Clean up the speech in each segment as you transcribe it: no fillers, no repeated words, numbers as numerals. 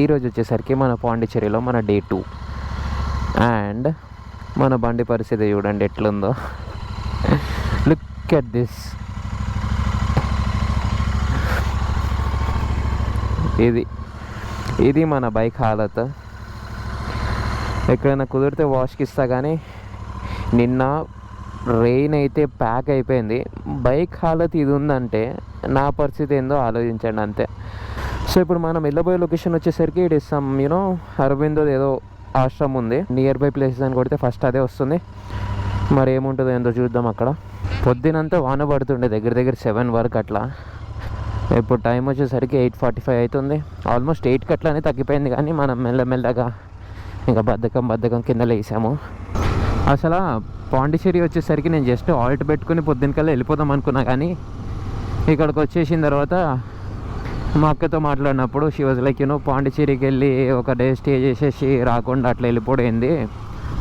ఈరోజు వచ్చేసరికి మన పాండిచ్చేరిలో మన డే 2 అండ్ మన బండి పరిస్థితి చూడండి ఎట్లుందో. Look at this. ఇది మన బైక్ హాలత్. ఎక్కడైనా కుదిరితే వాష్కి ఇస్తా, కానీ నిన్న రెయిన్ అయితే ప్యాక్ అయిపోయింది. బైక్ హాలత్ ఇది ఉందంటే నా పరిస్థితి ఏందో ఆలోచించండి అంతే. సో ఇప్పుడు మనం వెళ్ళబోయే లొకేషన్ వచ్చేసరికి ఇట్ ఇస్ సమ్ అరవిందో ఏదో ఆశ్రమం ఉంది, నియర్ బై ప్లేసెస్ అని కొడితే ఫస్ట్ అదే వస్తుంది. మరి ఏముంటుందో ఏందో చూద్దాం. అక్కడ పొద్దునంతా వాన పడుతుండే దగ్గర దగ్గర 7 వరకు అట్లా. ఇప్పుడు టైం వచ్చేసరికి 8:45 అవుతుంది. ఆల్మోస్ట్ 8కి అట్లానే తగ్గిపోయింది, కానీ మనం మెల్లమెల్లగా ఇంకా బద్ధకం కింద లేసాము. అసలు పాండిచ్చేరి వచ్చేసరికి నేను జస్ట్ ఆల్ట్ పెట్టుకుని పొద్దునకల్లా వెళ్ళిపోదాం అనుకున్నా, కానీ ఇక్కడికి వచ్చేసిన తర్వాత మా అక్కతో మాట్లాడినప్పుడు షీ వాజ్ లైక్ పాండిచ్చేరికి వెళ్ళి ఒక డే స్టే చేసేసి రాకుండా అట్లా వెళ్ళిపోయింది,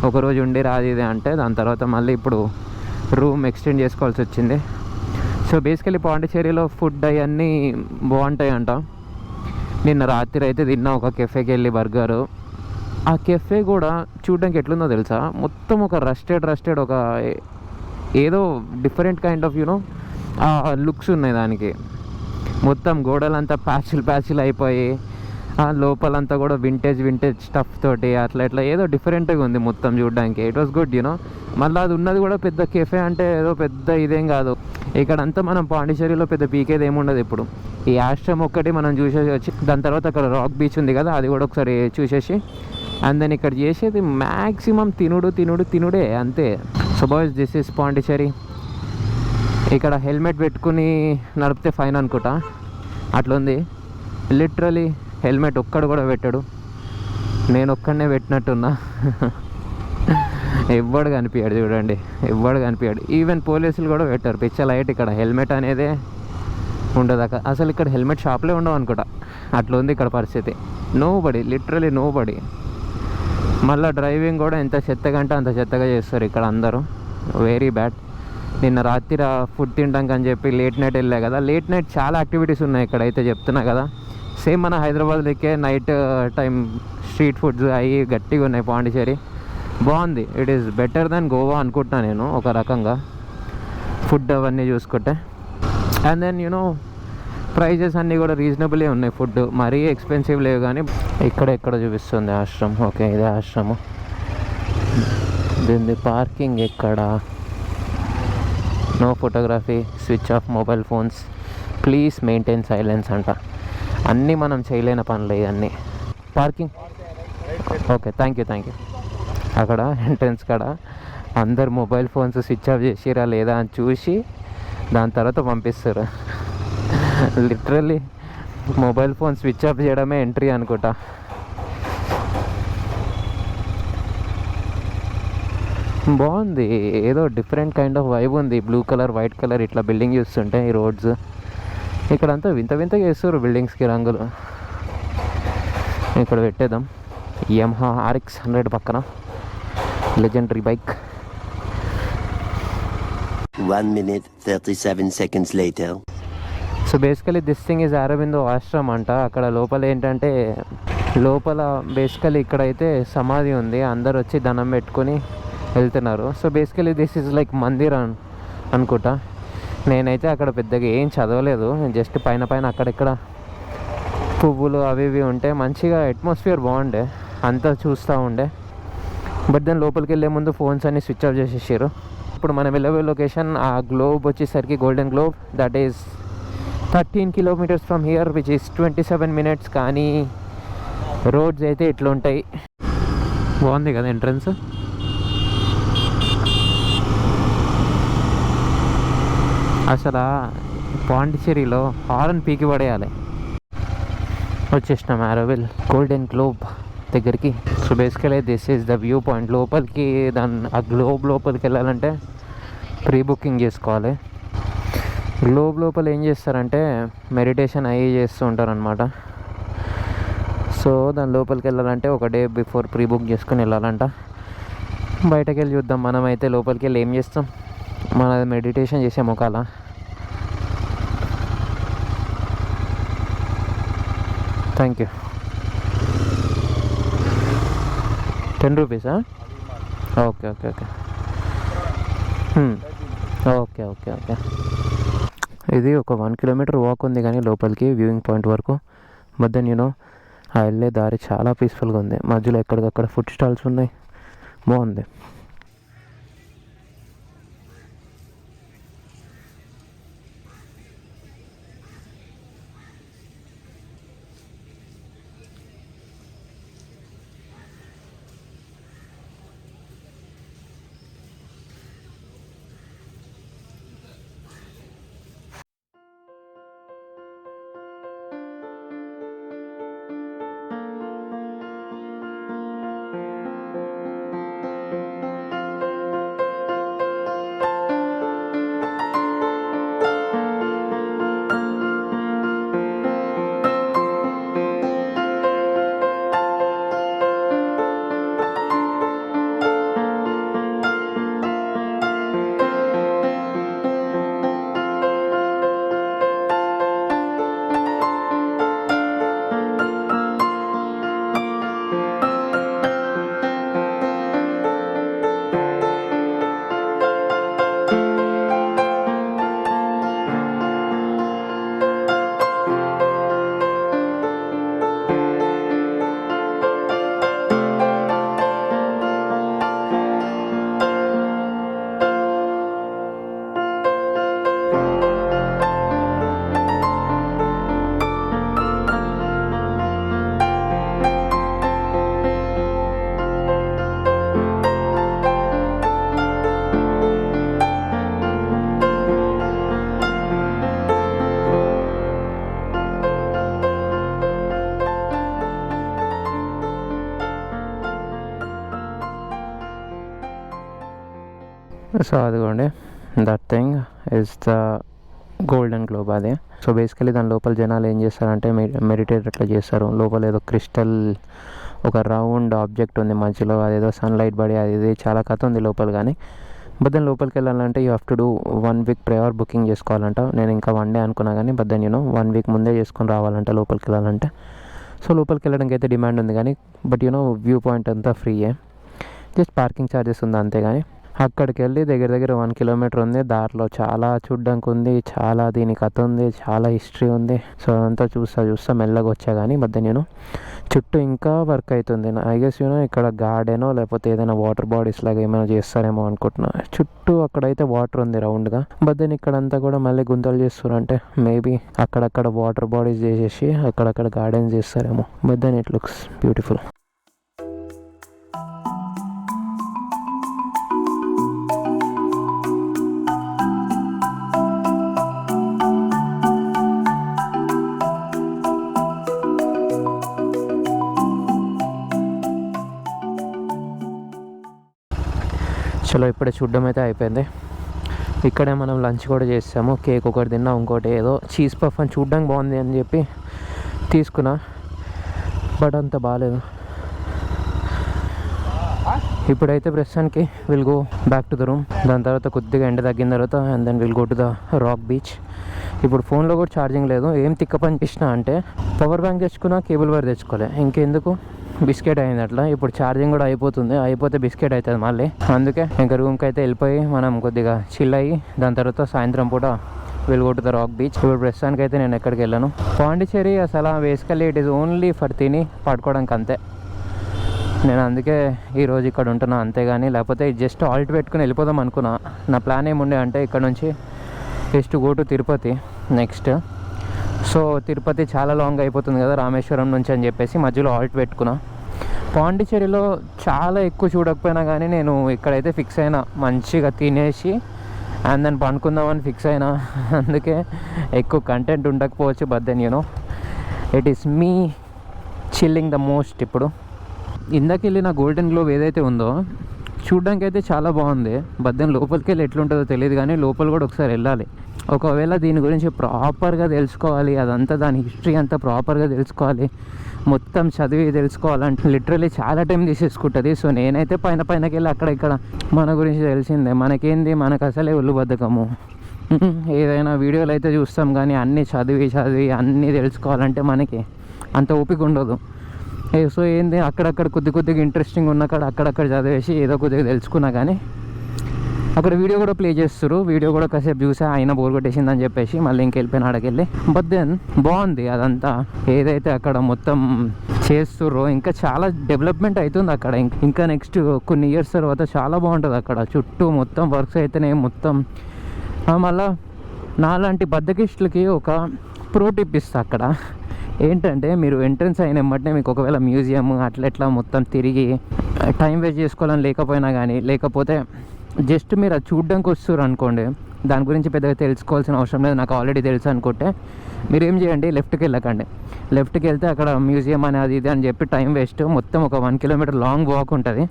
ఒకరోజు ఉండి రాదు ఇది అంటే. దాని తర్వాత మళ్ళీ ఇప్పుడు రూమ్ ఎక్స్టెండ్ చేసుకోవాల్సి వచ్చింది. సో బేసికలీ పాండిచ్చేరిలో ఫుడ్ అవన్నీ బాగుంటాయి అంట. నిన్న రాత్రి అయితే తిన్నా ఒక కెఫేకి వెళ్ళి బర్గరు. ఆ కెఫే కూడా చూడడానికి ఎట్లుందో తెలుసా, మొత్తం ఒక రస్టెడ్ ఒక ఏదో డిఫరెంట్ కైండ్ ఆఫ్ లుక్స్ ఉన్నాయి దానికి. మొత్తం గోడలంతా ప్యాచ్లు అయిపోయి, లోపలంతా కూడా వింటేజ్ స్టఫ్ తోటి అట్లా ఏదో డిఫరెంట్గా ఉంది మొత్తం చూడడానికి. ఇట్ వాస్ గుడ్ మళ్ళీ అది ఉన్నది కూడా పెద్ద కెఫే అంటే ఏదో పెద్ద ఇదేం కాదు. ఇక్కడంతా మనం పాండిచ్చేరిలో పెద్ద పీకేది ఏముండదు. ఇప్పుడు ఈ ఆశ్రమం ఒక్కటి మనం చూసేసి వచ్చి, దాని తర్వాత అక్కడ రాక్ బీచ్ ఉంది కదా, అది కూడా ఒకసారి చూసేసి, అండ్ దెన్ ఇక్కడ చేసేది మ్యాక్సిమం తినుడే అంతే. So boys, this is Pondicherry. ఇక్కడ హెల్మెట్ పెట్టుకుని నడిపితే ఫైన్ అనుకుంటా, అట్లుంది. లిటరలీ హెల్మెట్ ఒక్కడు కూడా పెట్టాడు, నేను ఒక్కడనే పెట్టినట్టున్నా. ఎవ్వడు కనిపించాడు చూడండి, ఎవ్వడు కనిపించాడు. ఈవెన్ పోలీసులు కూడా పెట్టారు పిచ్చ లైట్. ఇక్కడ హెల్మెట్ అనేదే ఉండదు అసలు. ఇక్కడ హెల్మెట్ షాప్లే ఉండవు అనుకుంటా, అట్లా ఉంది ఇక్కడ పరిస్థితి. లిటరలీ నో బడి. మళ్ళీ డ్రైవింగ్ కూడా ఎంత చెత్తగా అంటే అంత చెత్తగా చేస్తారు ఇక్కడ అందరూ. Very bad. నిన్న రాత్రి ఫుడ్ తినడానికి అని చెప్పి లేట్ నైట్ వెళ్ళా కదా. లేట్ నైట్ చాలా యాక్టివిటీస్ ఉన్నాయి ఇక్కడైతే, చెప్తున్నా కదా. సేమ్ మన హైదరాబాద్ లెక్కే నైట్ టైం స్ట్రీట్ ఫుడ్స్ అవి గట్టిగా ఉన్నాయి. పాండిచ్చేరి బాగుంది. It is better than Goa అనుకుంటున్నా నేను ఒక రకంగా, ఫుడ్ అవన్నీ చూసుకుంటే. అండ్ దెన్ ప్రైజెస్ అన్నీ కూడా రీజనబులే ఉన్నాయి. ఫుడ్ మరీ ఎక్స్పెన్సివ్ లేవు, కానీ ఎక్కడ చూపిస్తుంది ఆశ్రమం. ఓకే, ఇదే ఆశ్రమం. దీని పార్కింగ్ ఎక్కడ? No photography, switch off mobile phones, please maintain silence అంట. అన్నీ మనం చేయలేని పనులు ఇవన్నీ. Parking okay, thank you. అక్కడ ఎంట్రన్స్ కాడ అందరు మొబైల్ ఫోన్స్ స్విచ్ ఆఫ్ చేసిరా లేదా అని చూసి దాని తర్వాత పంపిస్తారు. Literally mobile phone switch off చేయడమే ఎంట్రీ అనుకుంటా. బాగుంది, ఏదో డిఫరెంట్ కైండ్ ఆఫ్ వైబ్ ఉంది. బ్లూ కలర్, వైట్ కలర్ ఇట్లా బిల్డింగ్ చూస్తుంటే ఈ రోడ్స్ ఇక్కడంతా వింతగా వేస్తారు బిల్డింగ్స్కి రంగులు. ఇక్కడ పెట్టేద్దాం. యమహా RX 100 పక్కన legendary bike. 1 minute 37 seconds later. So basically this thing is Aurobindo ఆశ్రమం అంట. అక్కడ లోపల ఏంటంటే, బేసికలీ ఇక్కడైతే సమాధి ఉంది, అందరు వచ్చి దండం పెట్టుకొని వెళ్తున్నారు. So basically this is like Mandir అనుకుంటా. నేనైతే అక్కడ పెద్దగా ఏం చదవలేదు, జస్ట్ పైన అక్కడెక్కడ పువ్వులు అవి ఇవి ఉంటే మంచిగా అట్మాస్ఫియర్ బాగుండే, అంతా చూస్తూ ఉండే. బట్ దెన్ లోపలికి వెళ్ళే ముందు ఫోన్స్ అన్ని స్విచ్ ఆఫ్ చేసేసారు. ఇప్పుడు మనం వెళ్ళే లొకేషన్ ఆ గ్లోబ్ వచ్చేసరికి golden globe, that is 13 kilometers from here, which is 27 minutes. కానీ రోడ్స్ అయితే ఇట్లా ఉంటాయి. బాగుంది కదా ఎంట్రన్స్. అసలు పాండిచ్చేరిలో హారన్ పీకి పడేయాలి. వచ్చేసినాం ఆరోవిల్ గోల్డెన్ గ్లోబ్ దగ్గరికి. So basically this is the view point. లోపలికి ఆ గ్లోబ్ లోపలికి వెళ్ళాలంటే ప్రీ బుకింగ్ చేసుకోవాలి. గ్లోబ్ లోపల ఏం చేస్తారంటే మెడిటేషన్ అవి చేస్తూ ఉంటారు అనమాట. సో దాని లోపలికి వెళ్ళాలంటే ఒక డే బిఫోర్ ప్రీ బుక్ చేసుకుని వెళ్ళాలంట. బయటకు వెళ్ళి చూద్దాం. మనమైతే లోపలికి వెళ్ళి ఏం చేస్తాం, మన మెడిటేషన్ చేసే ముఖాల. Thank you. 10 రూపీసా? Okay okay okay okay okay okay. ఇది ఒక 1 కిలోమీటర్ వాక్ ఉంది కానీ లోపలికి వ్యూయింగ్ పాయింట్ వరకు. బట్ దెన్ ఆ వెళ్ళే దారి చాలా పీస్ఫుల్గా ఉంది. మధ్యలో ఎక్కడికక్కడ ఫుడ్ స్టాల్స్ ఉన్నాయి, బాగుంది. సో అదిగోండి, that thing is the golden globe అది. సో బేసికలీ దాని లోపల జనాలు ఏం చేస్తారంటే మెడిటేట్ అట్లా చేస్తారు. లోపల ఏదో క్రిస్టల్ ఒక రౌండ్ ఆబ్జెక్ట్ ఉంది మధ్యలో, అదేదో సన్లైట్ పడి అది ఇది చాలా కథ ఉంది లోపల. కానీ బట్ దెన్ లోపలికి వెళ్ళాలంటే you have to do 1 week prior booking చేసుకోవాలంట. నేను ఇంకా 1 డే అనుకున్నా కానీ బట్ దెన్ 1 వీక్ ముందే చేసుకొని రావాలంట లోపలికి వెళ్ళాలంటే. సో లోపలికి వెళ్ళడానికి అయితే డిమాండ్ ఉంది కానీ బట్ వ్యూ పాయింట్ అంతా ఫ్రీయే, జస్ట్ పార్కింగ్ ఛార్జెస్ ఉంది అంతే. కానీ అక్కడికి వెళ్ళి దగ్గర దగ్గర 1 కిలోమీటర్ ఉంది. దారిలో చాలా చూడ్డానికి ఉంది, చాలా దీని కథ ఉంది, చాలా హిస్టరీ ఉంది. సో అదంతా చూస్తా మెల్లగా వచ్చా. కానీ మధ్య చుట్టూ ఇంకా వర్క్ అవుతుంది. ఐ గెస్ ఇక్కడ గార్డెనో లేకపోతే ఏదైనా వాటర్ బాడీస్ లాగా ఏమైనా చేస్తారేమో అనుకుంటున్నా. చుట్టూ అక్కడైతే వాటర్ ఉంది రౌండ్గా. బట్ దెన్ ఇక్కడంతా కూడా మళ్ళీ గుంతలు చేస్తారు. అంటే మేబీ అక్కడక్కడ వాటర్ బాడీస్ చేసేసి అక్కడక్కడ గార్డెన్స్ చేస్తారేమో. But then it looks beautiful. చలో ఇప్పుడే చూడడం అయితే అయిపోయింది. ఇక్కడే మనం లంచ్ కూడా చేసాము. కేక్ ఒకటి తిన్నా, ఇంకోటి ఏదో చీజ్ పఫ్ అని చూడడానికి బాగుంది అని చెప్పి తీసుకున్నా, బట్ అంత బాగాలేదు. ఇప్పుడైతే ప్రస్తుతానికి will go back to the room. దాని తర్వాత కొద్దిగా ఎండ తగ్గిన తర్వాత and then will go to the rock beach. ఇప్పుడు ఫోన్లో కూడా ఛార్జింగ్ లేదు. ఏం తిక్క పని చేసినా అంటే పవర్ బ్యాంక్ తెచ్చుకున్నా, కేబుల్ వైర్ తెచ్చుకోలే. ఇంకెందుకు బిస్కెట్ అయింది అట్లా. ఇప్పుడు ఛార్జింగ్ కూడా అయిపోతే బిస్కెట్ అవుతుంది మళ్ళీ. అందుకే ఇంకా రూమ్కి అయితే వెళ్ళిపోయి మనం కొద్దిగా చిల్ అయ్యి దాని తర్వాత సాయంత్రం పూట will go to the rock beach. ఇప్పుడు ప్రస్తుతానికి అయితే నేను ఎక్కడికి వెళ్ళాను. పాండిచ్చేరి అసలు basically it is only for తిని పడుకోవడానికి అంతే. నేను అందుకే ఈరోజు ఇక్కడ ఉంటున్నా అంతేగాని లేకపోతే జస్ట్ ఆల్ట్ పెట్టుకుని వెళ్ళిపోదాం అనుకున్నా. నా ప్లాన్ ఏముండే అంటే ఇక్కడ నుంచి just go to Tirupati next. So Tirupati చాలా లాంగ్ అయిపోతుంది కదా రామేశ్వరం నుంచి అని చెప్పేసి మధ్యలో ఆల్ట్ పెట్టుకున్నా. పాండిచ్చేరిలో చాలా ఎక్కువ చూడకపోయినా కానీ నేను ఇక్కడైతే ఫిక్స్ అయినా, మంచిగా తినేసి అండ్ దెన్ పండుకుందామని ఫిక్స్ అయినా. అందుకే ఎక్కువ కంటెంట్ ఉండకపోవచ్చు but then it is me chilling the most. ఇప్పుడు ఇందాక వెళ్ళిన గోల్డెన్ గ్లోబ్ ఏదైతే ఉందో చూడ్డానికి అయితే చాలా బాగుంది. బట్ దెన్ లోపలికి వెళ్ళి ఎట్లుంటుందో తెలియదు కానీ లోపల కూడా ఒకసారి వెళ్ళాలి. ఒకవేళ దీని గురించి ప్రాపర్గా తెలుసుకోవాలి, అదంతా దాని హిస్టరీ అంతా ప్రాపర్గా తెలుసుకోవాలి, మొత్తం చదివి తెలుసుకోవాలంటే లిటరలీ చాలా టైం తీసేసుకుంటుంది. సో నేనైతే పైనకి వెళ్ళి అక్కడ ఇక్కడ మన గురించి తెలిసిందే. మనకేంది, మనకు అసలే ఒళ్ళు బద్ధకము. ఏదైనా వీడియోలు అయితే చూస్తాం కానీ అన్నీ చదివి అన్నీ తెలుసుకోవాలంటే మనకి అంత ఓపిక ఉండదు. సో ఏంది అక్కడక్కడ కొద్దిగా ఇంట్రెస్టింగ్ ఉన్న కాడ అక్కడక్కడ చదివేసి ఏదో కొద్దిగా తెలుసుకున్నా కానీ అక్కడ వీడియో కూడా ప్లే చేస్తారు. వీడియో కూడా కాసేపు చూసా, అయినా బోర్ కొట్టేసిందని చెప్పేసి మళ్ళీ ఇంకెళ్ళిపోయిన ఆడకెళ్ళి. బట్ దెన్ బాగుంది అదంతా, ఏదైతే అక్కడ మొత్తం చేస్తుర్రో ఇంకా చాలా డెవలప్మెంట్ అవుతుంది అక్కడ. ఇంకా నెక్స్ట్ కొన్ని ఇయర్స్ తర్వాత చాలా బాగుంటుంది అక్కడ. చుట్టూ మొత్తం వర్క్స్ అయితేనే మొత్తం. మళ్ళీ నాలాంటి బద్దకిస్టులకి ఒక ప్రో టిప్ ఇస్తా అక్కడ. ఏంటంటే మీరు ఎంట్రన్స్ అయిన వెంటనే మీకు ఒకవేళ మ్యూజియం అట్లా మొత్తం తిరిగి టైం వేస్ట్ చేసుకోవాలని లేకపోయినా కానీ, లేకపోతే జస్ట్ మీరు అది చూడడానికి వస్తారు అనుకోండి, దాని గురించి పెద్దగా తెలుసుకోవాల్సిన అవసరం లేదు, నాకు ఆల్రెడీ తెలుసు అనుకుంటే మీరు ఏం చేయండి, లెఫ్ట్కి వెళ్ళకండి. లెఫ్ట్కి వెళ్తే అక్కడ మ్యూజియం అని అది ఇది అని చెప్పి టైం వేస్ట్. మొత్తం ఒక 1 కిలోమీటర్ లాంగ్ వాక్ ఉంటుంది.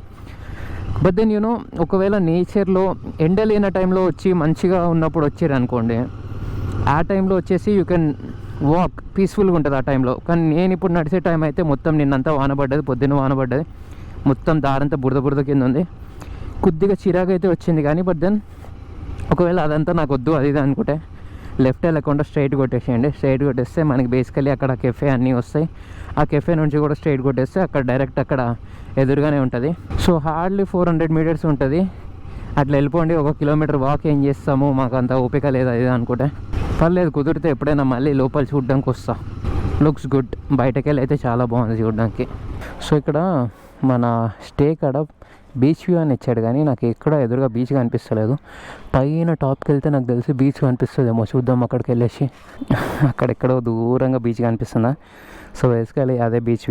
బట్ దెన్ యూనో ఒకవేళ నేచర్లో ఎండ లేని టైంలో వచ్చి మంచిగా ఉన్నప్పుడు వచ్చారు అనుకోండి, ఆ టైంలో వచ్చేసి యూ కెన్ వాక్ పీస్ఫుల్గా ఉంటుంది ఆ టైంలో. కానీ నేను ఇప్పుడు నడిచే టైం అయితే మొత్తం నిన్నంతా వాన పడ్డది, పొద్దున్న వాన పడ్డది, మొత్తం దారంతా బురద కింద ఉంది. కొద్దిగా చిరాకు అయితే వచ్చింది కానీ, బట్ దెన్ ఒకవేళ అదంతా నాకు వద్దు అది ఇది అనుకుంటే లెఫ్ట్ వెళ్ళకుండా స్ట్రైట్ కొట్టేసేయండి. స్ట్రైట్ కొట్టేస్తే మనకి బేసికలీ అక్కడ కెఫే అన్నీ వస్తాయి. ఆ కెఫే నుంచి కూడా స్ట్రైట్ కొట్టేస్తే అక్కడ డైరెక్ట్ అక్కడ ఎదురుగానే ఉంటుంది. సో హార్డ్లీ 400 మీటర్స్ ఉంటుంది. అట్లా వెళ్ళిపోండి. 1 కిలోమీటర్ వాక్ ఏం చేస్తాము, మాకు అంత ఓపిక లేదు అది అనుకుంటే. పర్లేదు, కుదిరితే ఎప్పుడైనా మళ్ళీ లోపల చూడడానికి వస్తా. Looks good. బయటకు వెళ్ళి అయితే చాలా బాగుంది చూడడానికి. సో ఇక్కడ మన స్టే కాడ బీచ్ వ్యూ అని ఇచ్చాడు కానీ నాకు ఎక్కడ ఎదురుగా బీచ్ కనిపిస్తలేదు. పైన టాప్కి వెళ్తే నాకు తెలిసి బీచ్ కనిపిస్తుందేమో, చూద్దాం అక్కడికి వెళ్ళేసి. అక్కడెక్కడో దూరంగా బీచ్ కనిపిస్తుందా. సో బేసికలీ అదే బీచ్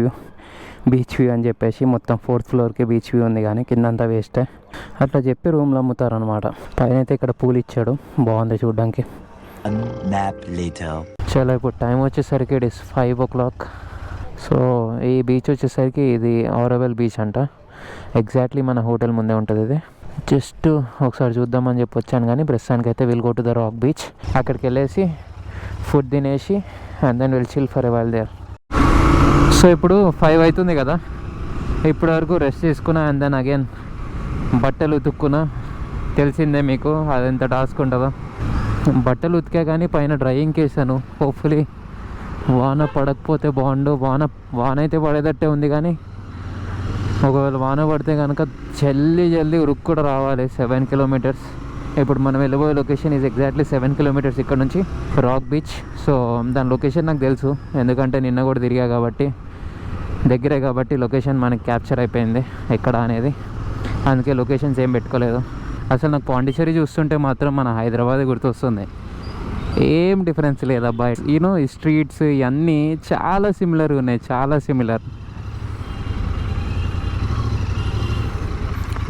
వ్యూ అని చెప్పేసి మొత్తం 4th ఫ్లోర్కి బీచ్ వ్యూ ఉంది కానీ కిందంతా వేస్టే. అట్లా చెప్పి రూమ్లు అమ్ముతారనమాట. పైన అయితే ఇక్కడ పూల్ ఇచ్చాడు, బాగుంది చూడడానికి. చాలా ఇప్పుడు టైం వచ్చేసరికి ఇట్ ఇస్ 5 o'clock. సో ఈ బీచ్ వచ్చేసరికి ఇది ఆరోవెల్ బీచ్ అంట. ఎగ్జాక్ట్లీ మన హోటల్ ముందే ఉంటుంది. ఇది జస్ట్ ఒకసారి చూద్దామని చెప్పి వచ్చాను కానీ ప్రస్తుతానికి అయితే will go to the rock beach. అక్కడికి వెళ్ళేసి ఫుడ్ తినేసి and then will chill for a while there. So ఇప్పుడు 5 అవుతుంది కదా, ఇప్పటి వరకు రెస్ట్ తీసుకున్నా అండ్ దెన్ అగైన్ బట్టలు ఉతుక్కున్నా. తెలిసిందే మీకు అది ఎంత టాస్క్ ఉంటుందో. బట్టలు ఉతికా కానీ పైన డ్రైయింగ్కి వేసాను. హోప్ఫుల్లీ వాన పడకపోతే బాగుండు. వాన అయితే పడేటట్టే ఉంది కానీ ఒకవేళ వాన పడితే కనుక జల్దీ ఉరుక్కు కూడా రావాలి. 7 kilometers. ఇప్పుడు మనం వెళ్ళబోయే లొకేషన్ ఈజ్ ఎగ్జాక్ట్లీ 7 kilometers ఇక్కడ నుంచి రాక్ బీచ్. సో దాని లొకేషన్ నాకు తెలుసు, ఎందుకంటే నిన్న కూడా తిరిగా కాబట్టి, దగ్గరే కాబట్టి లొకేషన్ మనకి క్యాప్చర్ అయిపోయింది ఎక్కడ అనేది. అందుకే లొకేషన్స్ ఏం పెట్టుకోలేదు. అసలు నాకు పాండిచ్చేరి చూస్తుంటే మాత్రం మన హైదరాబాద్ గుర్తొస్తుంది. ఏం డిఫరెన్స్ లేదబ్బా. యూనో ఈ స్ట్రీట్స్ ఇవన్నీ చాలా సిమిలర్గా ఉన్నాయి, చాలా సిమిలర్.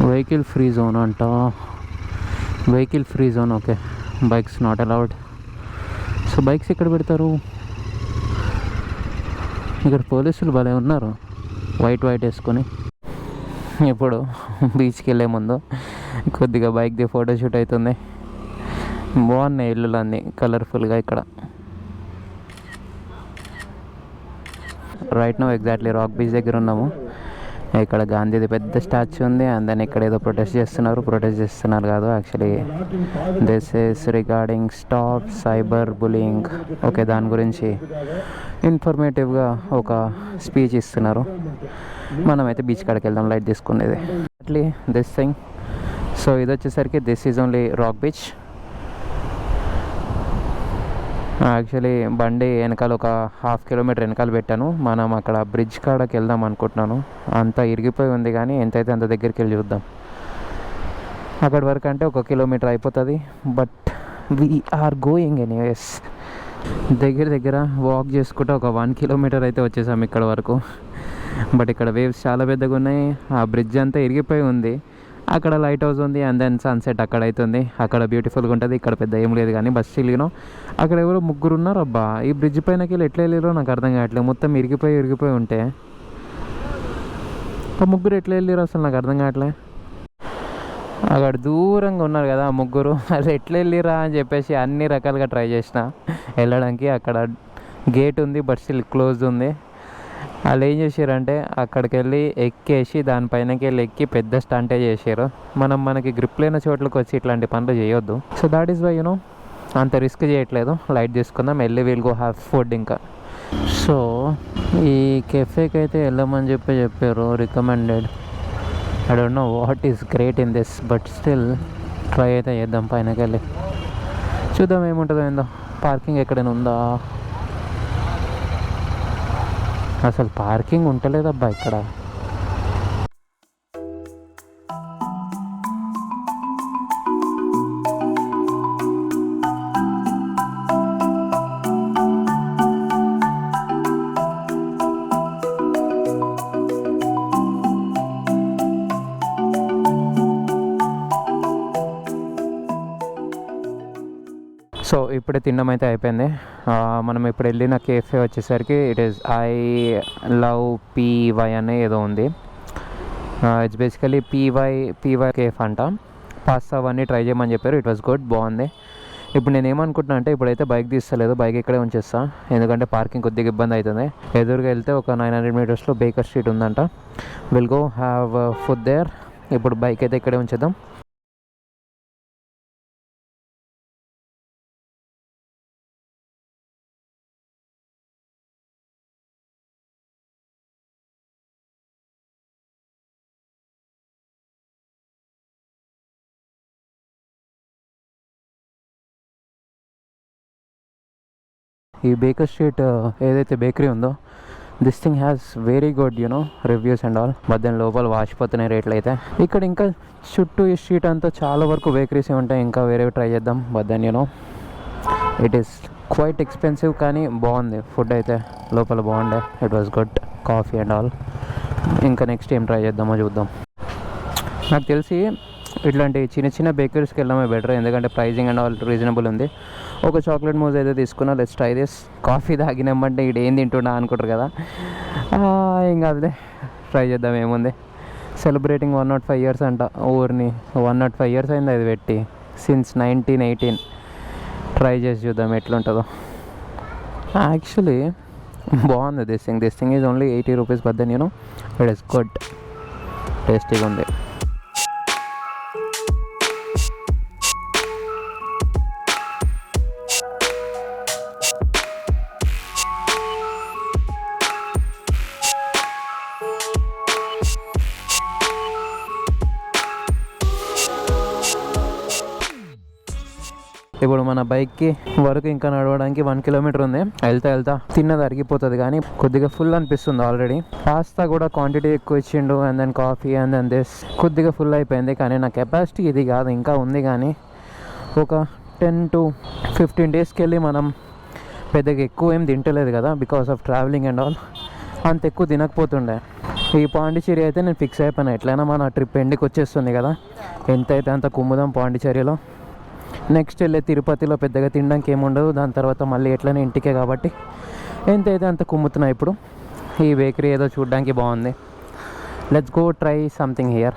వెహికల్ ఫ్రీ జోన్ అంట. Vehicle free zone, okay. Bikes not allowed. So bikes ఎక్కడ పెడతారు? ఇక్కడ పోలీసులు భలే ఉన్నారు, వైట్ వేసుకొని. ఇప్పుడు బీచ్కి వెళ్ళే ముందు కొద్దిగా బైక్ది ఫోటోషూట్ అవుతుంది. బాగున్నాయి ఇల్లులు అన్నీ కలర్ఫుల్గా ఇక్కడ. Right now exactly rock beach దగ్గర ఉన్నాము. ఇక్కడ గాంధీది పెద్ద స్టాచ్యూ ఉంది. అండ్ దెన్ ఇక్కడ ఏదో ప్రొటెస్ట్ చేస్తున్నారు కాదు, actually this is regarding stop cyber bullying. Okay, దాని గురించి ఇన్ఫర్మేటివ్గా ఒక స్పీచ్ ఇస్తున్నారు. మనమైతే బీచ్ కాడికి వెళ్దాం, లైట్ తీసుకునేది అట్లీ దిస్ థింగ్. సో ఇది వచ్చేసరికి this is only rock beach. Actually బండి వెనకాల ఒక 1/2 kilometer వెనకాల పెట్టాను. మనం అక్కడ బ్రిడ్జ్ కాడకి వెళ్దాం అనుకుంటున్నాను. అంతా ఇరిగిపోయి ఉంది కానీ ఎంతైతే అంత దగ్గరికి వెళ్ళి చూద్దాం. అక్కడి వరకు అంటే 1 kilometer అయిపోతుంది. But we're going anyways. దగ్గర వాక్ చేసుకుంటూ ఒక 1 kilometer అయితే వచ్చేసాము ఇక్కడ వరకు. బట్ ఇక్కడ వేవ్స్ చాలా పెద్దగా ఉన్నాయి. ఆ బ్రిడ్జ్ అంతా ఇరిగిపోయి ఉంది. అక్కడ లైట్ హౌస్ ఉంది అండ్ దెన్ సన్సెట్ అక్కడ అవుతుంది. అక్కడ బ్యూటిఫుల్గా ఉంటుంది. ఇక్కడ పెద్ద ఏం లేదు కానీ బస్ చిల్లిగినో అక్కడ ఎవరో 3 ఉన్నారు. అబ్బా, ఈ బ్రిడ్జ్ పైనకి వెళ్ళి ఎట్లా వెళ్ళారో నాకు అర్థం కావట్లేదు. మొత్తం ఇరిగిపోయి ఉంటే ఆ 3 ఎట్లా వెళ్ళారో అసలు నాకు అర్థం కావట్లే. అక్కడ దూరంగా ఉన్నారు కదా ఆ 3, అది ఎట్లా వెళ్ళిరా అని చెప్పేసి అన్ని రకాలుగా ట్రై చేసిన వెళ్ళడానికి. అక్కడ గేట్ ఉంది బట్ స్టిల్ క్లోజ్ ఉంది. వాళ్ళు ఏం చేశారంటే అక్కడికి వెళ్ళి ఎక్కేసి దానిపైనకి వెళ్ళి ఎక్కి పెద్ద స్టంటే చేశారు. మనకి గ్రిప్ లేని చోట్లకి వచ్చి ఇట్లాంటి పనులు చేయొద్దు. సో దాట్ ఈస్ వై అంత రిస్క్ చేయట్లేదు. లైట్ తీసుకుందాం, వెళ్ళి వీల్ గో హ్యావ్ ఫుడ్. ఇంకా సో ఈ కెఫేకి అయితే వెళ్ళమని చెప్పారు, recommended. I don't know what is great in this, but still try అయితే చేద్దాం. పైనకి వెళ్ళి చూద్దాం ఏముంటుందో ఏందో. పార్కింగ్ ఎక్కడైనా ఉందా? అసలు పార్కింగ్ ఉంటలేదబ్బా ఇక్కడ. సో ఇప్పుడే తినడం అయితే అయిపోయింది. మనం ఇప్పుడు వెళ్ళిన కేఫే వచ్చేసరికి it is I love py అనే ఏదో ఉంది. ఇట్స్ బేసికలీ పీవై కేఫ్ అంట. పాస్తా అవన్నీ ట్రై చేయమని చెప్పారు. ఇట్ వాస్ గుడ్, బాగుంది. ఇప్పుడు నేను ఏమనుకుంటున్నా అంటే ఇప్పుడైతే బైక్ తీస్తలేదు, బైక్ ఇక్కడే ఉంచేస్తా, ఎందుకంటే పార్కింగ్ కొద్దిగా ఇబ్బంది అవుతుంది. ఎదురుగా వెళ్తే ఒక 900 మీటర్స్లో బేకర్ స్ట్రీట్ ఉందంట. Will go have food there. ఇప్పుడు బైక్ అయితే ఇక్కడే ఉంచేద్దాం. ఈ బేకర్ స్ట్రీట్ ఏదైతే బేకరీ ఉందో, this thing has very good reviews and all. But దాని లోపల వాచిపోతున్నాయి రేట్లు అయితే. ఇక్కడ ఇంకా చుట్టూ ఈ స్ట్రీట్ అంతా చాలా వరకు బేకరీస్ ఉంటాయి. ఇంకా వేరేవి ట్రై చేద్దాం. But then it is quite expensive, కానీ బాగుంది ఫుడ్ అయితే. లోపల బాగుండే, it was good, coffee and all. ఇంకా నెక్స్ట్ ఏం ట్రై చేద్దామో చూద్దాం. నాకు తెలిసి ఇట్లాంటి చిన్న చిన్న బేకరీస్కి వెళ్ళడమే బెటర్, ఎందుకంటే ప్రైజింగ్ అండ్ ఆల్ రీజనబుల్ ఉంది. ఒక చాక్లెట్ మూజ్ అయితే తీసుకున్నా. Let's try this. కాఫీ తాగినామంటే ఇక్కడ ఏం తింటున్నా అనుకుంటారు కదా, ఏం కాదులే, ట్రై చేద్దాం. ఏముంది, సెలబ్రేటింగ్ 105 years అంట ఊరిని. 105 years అయింది అది పెట్టి, సిన్స్ 1918. ట్రై చేసి చూద్దాం ఎట్లుంటుందో. యాక్చువల్లీ బాగుంది this thing is only 80 rupees. But then it is good, టేస్టీగా ఉంది. ఇప్పుడు మన బైక్కి వరకు ఇంకా నడవడానికి 1 kilometer ఉంది. వెళ్తా తిన్నది అరిగిపోతుంది, కానీ కొద్దిగా ఫుల్ అనిపిస్తుంది ఆల్రెడీ. పాస్తా కూడా క్వాంటిటీ ఎక్కువ ఇచ్చిండు, and then coffee and then this. కొద్దిగా ఫుల్ అయిపోయింది, కానీ నా కెపాసిటీ ఇది కాదు, ఇంకా ఉంది. కానీ ఒక 10 to 15 daysకి వెళ్ళి మనం పెద్దగా ఎక్కువ ఏం తింటలేదు కదా, because of travelling and all. అంత ఎక్కువ తినకపోతుండే. ఈ పాండిచేరి అయితే నేను ఫిక్స్ అయిపోయినా, ఎట్లయినా మన ట్రిప్ ఎండ్కి వచ్చేస్తుంది కదా, ఎంతైతే అంత కుమ్ముదాం పాండిచేరిలో. నెక్స్ట్ వెళ్ళే తిరుపతిలో పెద్దగా తినడానికి ఏముండదు, దాని తర్వాత మళ్ళీ ఎట్లనే ఇంటికే కాబట్టి ఎంతైతే అంత కుమ్ముతున్నాయి. ఇప్పుడు ఈ బేకరీ ఏదో చూడడానికి బాగుంది. Let's go try something here.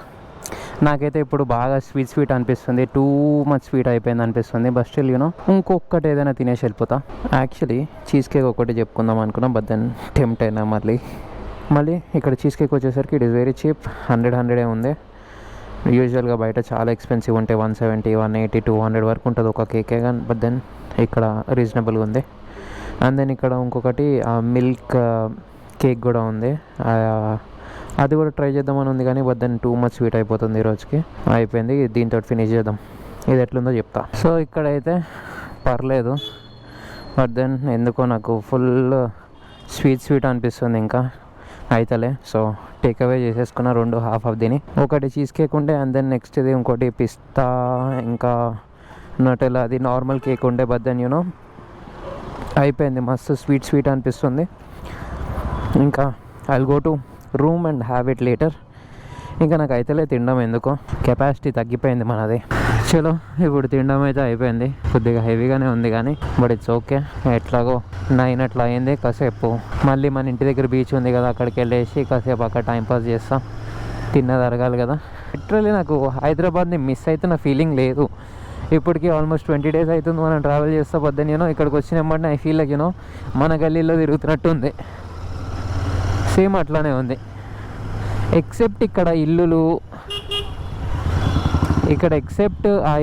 నాకైతే ఇప్పుడు బాగా స్వీట్ అనిపిస్తుంది, టూ మచ్ స్వీట్ అయిపోయింది అనిపిస్తుంది. బట్ స్టిల్ ఇంకొకటి ఏదైనా తినేసి వెళ్ళిపోతా. యాక్చువల్లీ చీజ్ కేక్ ఒకటి చెప్పుకుందాం అనుకున్నా, బట్ దెన్ టెంప్ట్ అయినా మళ్ళీ ఇక్కడ చీజ్ కేక్ వచ్చేసరికి ఇట్ ఈస్ వెరీ చీప్. 100 ఉంది. యూజువల్గా బయట చాలా ఎక్స్పెన్సివ్ ఉంటాయి, 170, 180, 200 వరకు ఉంటుంది ఒక కేకే. కానీ బట్ దెన్ ఇక్కడ రీజనబుల్గా ఉంది. అండ్ దెన్ ఇక్కడ ఇంకొకటి మిల్క్ కేక్ కూడా ఉంది, అది కూడా ట్రై చేద్దామని ఉంది. కానీ but then too much sweet అయిపోతుంది ఈ రోజుకి. అయిపోయింది, దీంతో ఫినిష్ చేద్దాం. ఇది ఎట్లుందో చెప్తా. సో ఇక్కడైతే పర్లేదు, బట్ దెన్ ఎందుకో నాకు ఫుల్ స్వీట్ అనిపిస్తుంది. ఇంకా అయితలే. సో టేక్ అవే చేసేసుకున్న 2 half of దీని. ఒకటి చీజ్ కేక్ ఉండే, అండ్ దెన్ నెక్స్ట్ ఇది ఇంకోటి పిస్తా ఇంకా నటెలా, అది నార్మల్ కేక్ ఉండే. బట్ దెన్ అయిపోయింది, మస్తు స్వీట్ అనిపిస్తుంది. ఇంకా I'll go to room and have it later. ఇంకా నాకు అయితేలే తినడం, ఎందుకో కెపాసిటీ తగ్గిపోయింది మనది. చలో ఇప్పుడు తినడం అయితే అయిపోయింది. కొద్దిగా హెవీగానే ఉంది కానీ బట్ ఇట్స్ ఓకే. ఎట్లాగో 9 అట్లా అయింది. కాసేపు మళ్ళీ మన ఇంటి దగ్గర బీచ్ ఉంది కదా, అక్కడికి వెళ్ళేసి కాసేపు అక్కడ టైంపాస్ చేస్తాం. తిన్నది అరగాలి కదా. లిటరల్లీ నాకు హైదరాబాద్ని మిస్ అవుతున్న ఫీలింగ్ లేదు. ఇప్పటికీ ఆల్మోస్ట్ 20 days అవుతుంది మనం ట్రావెల్ చేస్తా. పొద్దున్న ఇక్కడికి వచ్చినప్పుడు ఐ ఫీల్ లైక్ మన గల్లీలో తిరుగుతున్నట్టు ఉంది. సేమ్ అట్లానే ఉంది, ఎక్సెప్ట్ ఇక్కడ ఆ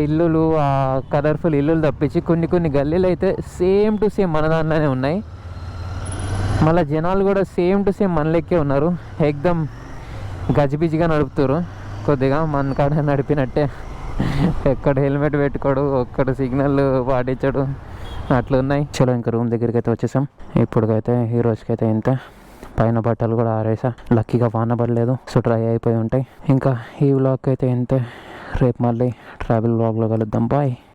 ఇల్లులు ఆ కలర్ఫుల్ ఇల్లులు తప్పించి కొన్ని గల్లీలు అయితే సేమ్ టు సేమ్ మన దాంట్లోనే ఉన్నాయి. మళ్ళీ జనాలు కూడా సేమ్ టు సేమ్ మన లెక్కే ఉన్నారు, ఏకదమ్ గజిబిజిగా నడుపుతారు. కొద్దిగా మన కాడ నడిపినట్టే, ఎక్కడ హెల్మెట్ పెట్టుకోడు, ఒక్కడ సిగ్నల్ పాటించడు, అట్లున్నాయి. చలో ఇంకా రూమ్ దగ్గరికి అయితే వచ్చేసాం. ఇప్పటికైతే ఈ రోజుకైతే ఇంత. పైన బట్టలు కూడా ఆరేసా, లక్కీగా వాన పడలేదు, సో డ్రై అయిపోయి ఉంటాయి. ఇంకా ఈ వ్లాగ్ అయితే ఇంతే. రేపు మళ్ళీ ట్రావెల్ వ్లాగ్లో కలుద్దాం. బాయ్.